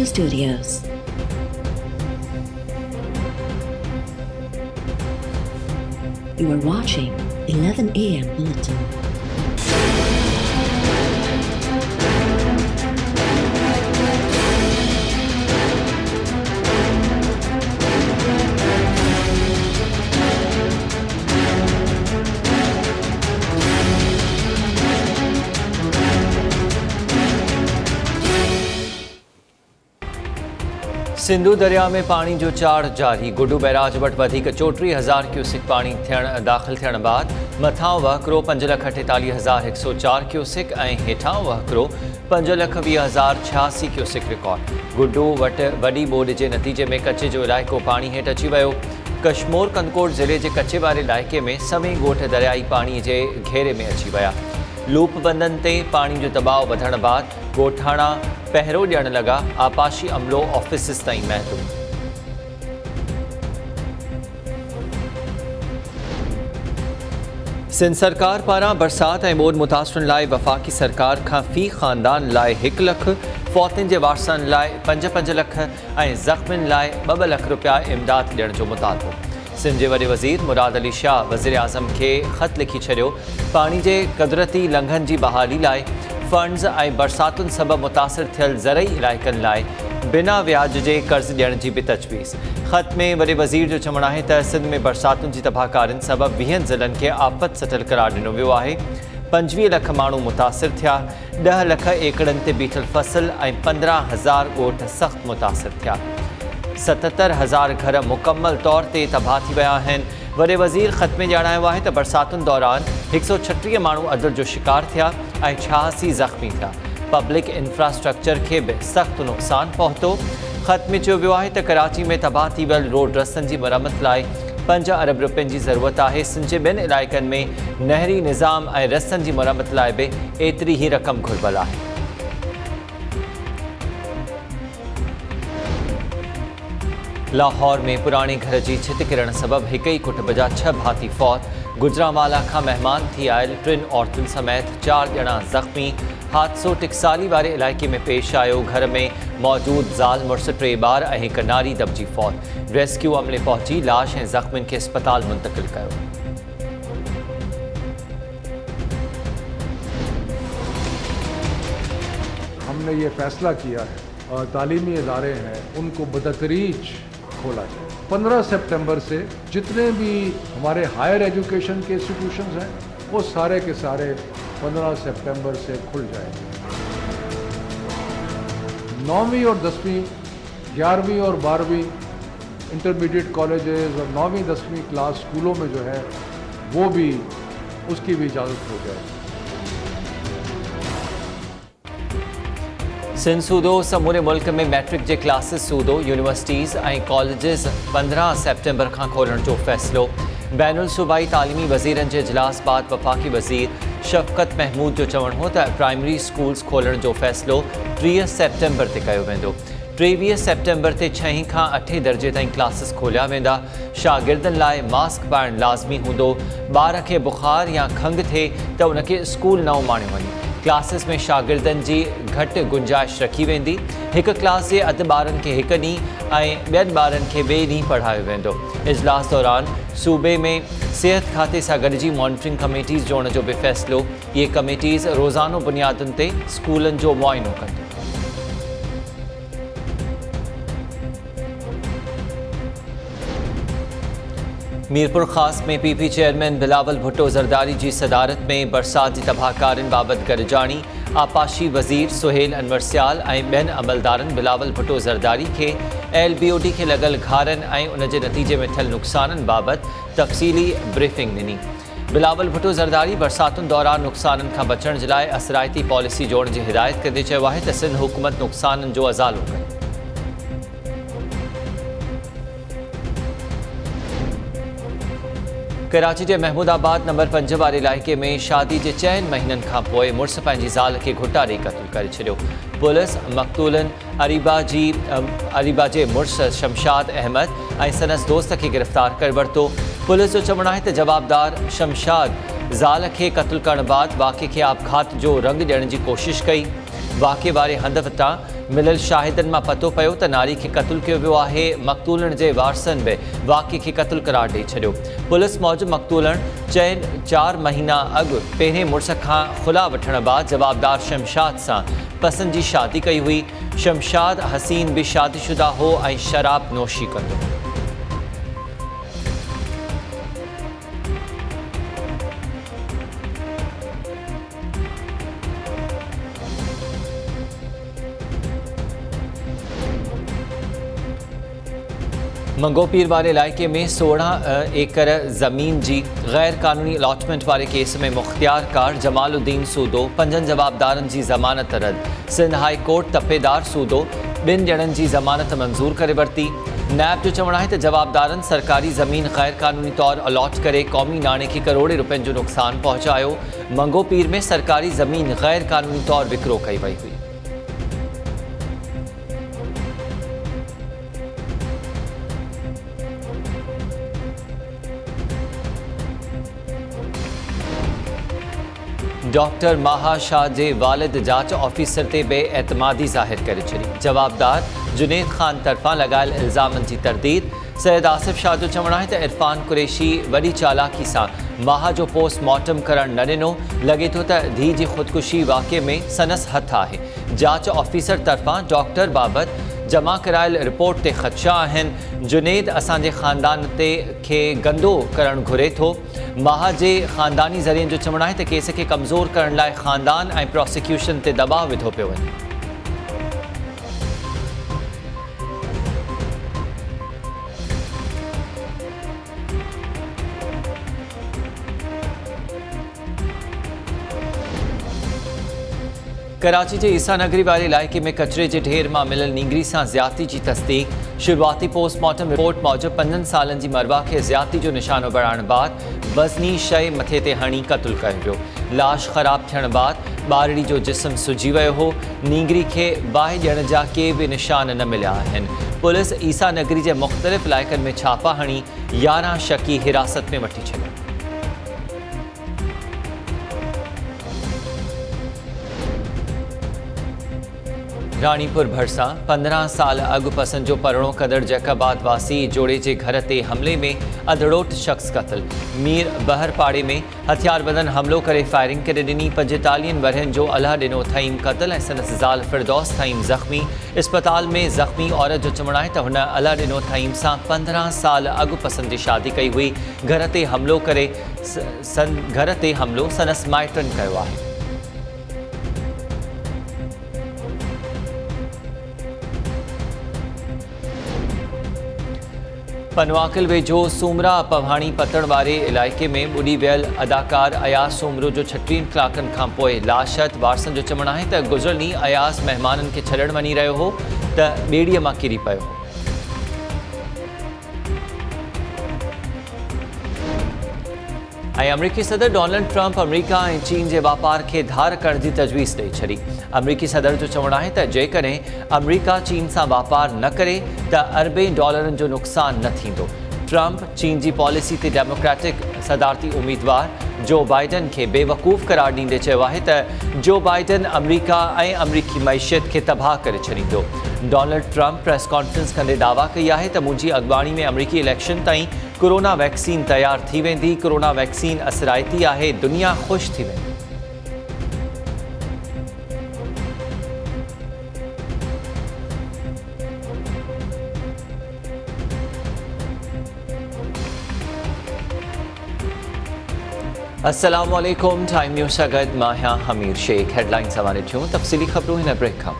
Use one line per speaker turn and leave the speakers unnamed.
Radio Studios. You are watching 11 AM Bulletin.
Sindhu दरिया में पानी जो चाढ़ जारी। गुड्डू बैराज वटि वधीक 34,000 क्यूसिक पानी दाख़िल थियण बाद मथां वहकिरो 5,48,104 क्यूसिक ऐं हेठां वहकिरो 5,20,086 क्यूसिक रिकॉर्ड। गुड्डू वटि वॾी ॿोॾि जे नतीजे में कच्चे जो इलाइक़ो पाणी हेठि अची वियो। कश्मोर कंदकोट ज़िले जे कच्चे वारे इलाइक़े में समें ॻोठ दरियाई पाणीअ जे घेरे में अची विया। लूप बंदनि ते पाणी जो दबाव वधण बाद ॻोठाणा पहिरो ॾियण लॻा। आपाशी अमलो ऑफिसिस ताईं महदूद। सिंध सरकार पारां बरसात ऐं ॿोॾि मुतासिरनि लाइ वफ़ाक़ी सरकार खां फ़ी ख़ानदान लाइ 1 लख, फ़ौतनि जे वारसनि लाइ 5-5 लख ऐं ज़ख़्मियुनि लाइ 2-2 लख रुपया इमदाद ॾियण जो मुतालबो। सिंध जे वॾे वज़ीर मुराद अली शाह वज़ीर आज़म खे ख़त लिखी छॾियो। पाणी जे क़ुदरती लंघनि जी बहाली लाइ फंड्स ऐं बरसातुनि सबबि मुतासिर थियल ज़रई इलाइक़नि लाइ बिना व्याज जे कर्ज़ ॾियण जी बि तजवीज़। ख़त में वॾे वज़ीर जो चवणु आहे त सिंध में बरसातुनि जी तबाहकारियुनि सबबि 20 ज़िलनि खे आफ़त सटल करार ॾिनो वियो आहे। 25 लख माण्हू मुतासिर थिया। 10 लख एकड़नि ते बीठल फसल ऐं 15,000 ॻोठ सख़्तु मुतासिर थिया। 77,000 घर मुकमल तौर ते तबाह थी विया आहिनि। वॾे वज़ीर ख़त में ॼाणायो आहे त बरसातुनि दौरान 136 माण्हू अदर जो शिकार थिया ऐं 86 ज़ख़्मी थिया। पब्लिक इंफ्रास्ट्रक्चर खे बि सख़्तु नुक़सानु पहुतो। ख़त में चयो वियो आहे त कराची में तबाह थी वियल रोड रस्तनि जी मरमत लाइ 5 अरब रुपयनि जी ज़रूरत आहे। सिंध जे ॿिनि इलाइक़नि में नहरी निज़ाम ऐं रस्तनि जी मरमत लाइ बि एतिरी ई रक़म घुर्बल आहे। लाहौर में पुराणे घर जी छिति किरण सबबि हिक ई कुटुंब जा 6 भाती फौत। गुजरांवाला खां महिमान थी आयल 3 औरतुनि समेत 4 ॼणा ज़ख़्मी। हादसो टिकसाली वारे इलाइक़े में पेश आयो। घर में मौजूद ज़ाल मुड़ुस 3 ॿार ऐं हिक नारी दॿिजी फौत। रेस्क्यू अमले पहुची लाश ऐं ज़ख़्मियुनि खे अस्पताल मुंतक़िल कयो।
हमने ये फैसला किया है और तालीमी इदारे हैं उनको बतदरीज खोला जाए। 15 सितंबर से जितने भी हमारे हायर एजुकेशन के इंस्टीट्यूशंस हैं वो सारे के सारे 15 सितंबर से खुल जाएंगे। 9वीं और 10वीं, 11वीं और 12वीं इंटरमीडिएट कॉलेजेस और 9वीं 10वीं क्लास स्कूलों में जो है वो भी उसकी भी इजाज़त हो जाएगी।
सिंध सूदो समूरे मुल्क में मैट्रिक जे क्लासिस सूदो यूनिवर्सिटीज़ ऐं कॉलेजिस 15 सितंबर खां खोलण जो फ़ैसिलो। बैनुल सूबाई तालीमी वज़ीरनि जे इजलास बाद वफ़ाक़ी वज़ीर शफ़क़त महमूद जो चवणु हो त प्राइमरी स्कूल्स खोलण जो फ़ैसिलो 30 सितंबर ते कयो वेंदो। 23 सितंबर ते 6 खां 8 दर्जे ताईं क्लासिस खोलिया वेंदा। शागिर्दनि लाइ मास्क पाइणु लाज़मी हूंदो। ॿार खे बुख़ार या खंघि थिए त उनखे स्कूल न उमाणियो वञे। क्लासिस में शागिर्दनि जी घटि गुंजाइश रखी वेंदी। हिक क्लास जे अधु ॿारनि खे हिक ॾींहुं ऐं ॿियनि ॿारनि खे ॿिए ॾींहुं पढ़ायो वेंदो। इजलास दौरान सूबे में सिहत खाते सां गॾिजी मॉनिटरिंग कमेटीज़ जोड़ण जो बि फ़ैसिलो। इहे कमेटीज़ रोज़ानो बुनियादुनि ते स्कूलनि जो मुआइनो कंदियूं। मीरपुर ख़ास में पीपी चेयरमैन बिलावल भुट्टो ज़रदारी जी सदारत में बरसात जी तबाहकारियुनि बाबति गॾिजाणी। आपाशी वज़ीर सुहेल अनवर सियाल ऐं ॿियनि अमलदारनि बिलावल भुट्टो ज़रदारी खे LBOD खे लॻल घारनि ऐं उन जे नतीजे में थियल नुक़साननि बाबति तफ़सीली ब्रीफिंग ॾिनी। बिलावल भुट्टो ज़रदारी बरसातुनि दौरान नुक़साननि खां बचण जे लाइ असराइती पॉलिसी जोड़ण जी हिदायत कंदे चयो आहे त सिंध हुकूमत नुक़साननि जो अज़ालो करे। कराची के महमूदाबाद नंबर 5 वारे इलाइक़े में शादी के 4 महीननि खां पोइ मुड़ुस पंहिंजी ज़ाल खे घुटा ॾेई क़त्ल करे छॾियो। पुलिस मक़तूलनि अरीबा जे मुड़ुस शमशाद अहमद ऐं संदसि दोस्त खे गिरफ़्तार करे वरितो। पुलिस जो चवणु आहे त जवाबदार शमशाद ज़ाल खे क़त्ल करण बाद वाक़े खे आपघात जो रंग ॾियण जी कोशिश कई। वाक़े वारे हंध वटां मिलियल शाहिदनि मां पतो पियो त नारी खे क़त्ल कयो वियो आहे। मक़तूलनि जे वारसनि बि वाक़े खे क़त्ल करार ॾेई छॾियो। पुलिस मौजिब मक़तूलनि चइनि 4 महीना अॻु पहिरें मुड़ुस खां खुला वठण बाद जवाबदार शमशाद सां पसंदि जी शादी कई हुई। शमशाद हसीन भी शादीशुदा हो ऐं शराब नोशी कंदो। मंगोपीर वारे इलाइक़े में 16 एकड़ ज़मीन जी गैर कानूनी अलॉटमेंट वारे केस में मुख्तियार कार जमालुद्दीन सूदो 5 जवाबदारनि जी ज़मानत रद। सिंध हाई कोर्ट तपेदार सूदो 2 ॼणनि जी ज़मानत मंज़ूर करे वरिती। नैब जो चवणु आहे त जवाबदारनि सरकारी ज़मीन गैर कानूनी तौर अलॉट करे क़ौमी नाणे खे करोड़े रुपयनि जो नुक़सान पहुचायो। मंगोपीर में सरकारी ज़मीन गैर कानूनी तौर विकिरो कई वई हुई। डॉक्टर माहा शाह जे वालिद जांच ऑफिसर ते बेएतमादी ज़ाहिर करे छॾी। जवाबदार जुनेद ख़ान तरफ़ां लॻायल इल्ज़ामनि जी तरदीद। सैयद आसिफ शाह जो चवणु आहे त इरफान कुरैशी वॾी चालाकी सां माहा जो पोस्टमार्टम करणु न ॾिनो। लॻे थो त धीउ जी ख़ुदकुशी वाक़े में संदसि हथु आहे। जांच ऑफिसर तरफ़ां डॉक्टर बाबति जमा करायल रिपोर्ट ते ख़दशा आहिनि। जुनेद असांजे ख़ानदान ते खे गंदो करणु घुरे थो। माहा जे ख़ानदानी ज़रियनि जो चवणु आहे त केस खे कमज़ोर करण लाइ ख़ानदान ऐं प्रोसिक्यूशन ते दबाव विधो पियो वञे। कराची जे ईसा नगरी वाले इलाइक़े में कचरे जे ढेर मां मिलियल नींगरी सां ज़्यादती जी तस्दीक। शुरूआती पोस्टमार्टम रिपोर्ट मूजिब 5 सालनि जी मरवा खे ज़्यादती जो निशानो बणाइण बाद वज़नी शइ मथे ते हणी क़त्ल कयो वियो। लाश ख़राब थियण बाद ॿारड़ी जो जिस्म सुजी वियो हो। नींगरी खे बाहि ॾियण जा के बि निशान न मिलिया आहिनि। पुलिस ईसा नगरी जे मुख़्तलिफ़ इलाइक़नि में छापा हणी 11 शकी हिरासत में वठी छॾिया। रानीपुर भरिसां 15 साल अॻु पसंदि जो परिणो कंदड़ जैकाबाद वासी जोड़े जे घर ते हमले में अधड़ोट शख़्स क़त्ल। मीर बहरपाड़े में हथियारबंदनि हमलो करे फायरिंग करे ॾिनी। 45 वरहनि जो अलाह ॾिनो थईं क़त्ल ऐं संदसि ज़ाल फिरदौस थईं ज़ख़्मी। इस्पताल में ज़ख़्मी औरत जो चवणु आहे त हुन अलाह ॾिनो थईं सां 15 साल अॻु पसंदि जी शादी कई हुई। घर ते हमलो संदसि माइटनि कयो आहे। पनवाकल वेझो सूमरा पव्हाणी पतण वारे इलाइक़े में ॿुॾी वियल अदाकार अयास सूमरो जो 36 कलाकनि खां पोइ लाशत। वारसनि जो चवणु आहे त गुज़िरियल ॾींहुं अयास महिमाननि खे छॾणु वञी रहियो हो त ॿेड़ीअ मां किरी पियो हो। अमरीकी सदर डोनाल्ड ट्रंप अमरीका ऐं चीन जे वापार खे धार करण जी तजवीज़ ॾेई छॾी। अमरीकी सदर जो चवणु आहे त जेकॾहिं अमरीका चीन सां वापार न करे त अरबें डॉलरनि जो नुक़सानु न थींदो। ट्रंप चीन जी पॉलिसी ते डेमोक्रेटिक सदारती उम्मीदवार जो बाइडन खे बेवकूफ़ करार ॾींदे चयो आहे त जो बाइडन अमरीका ऐं अमरीकी मईशियत खे तबाह करे छॾींदो। डोनाल्ड ट्रंप प्रेस कॉन्फ्रेंस कंदे दावा कई आहे त मुंहिंजी अॻुवाणी में अमरीकी इलेक्शन ताईं कोरोना वैक्सीन तयारु थी वेंदी। कोरोना वैक्सीन असराइती आहे, दुनिया ख़ुशि थी वेंदी। अस्सलाम वालेकुम। टाइम न्यूज़ सां गॾु मां आहियां हमीर शेख। हेडलाइंस हवाले थियूं, तफ़सीली ख़बरूं हिन ब्रेक खां।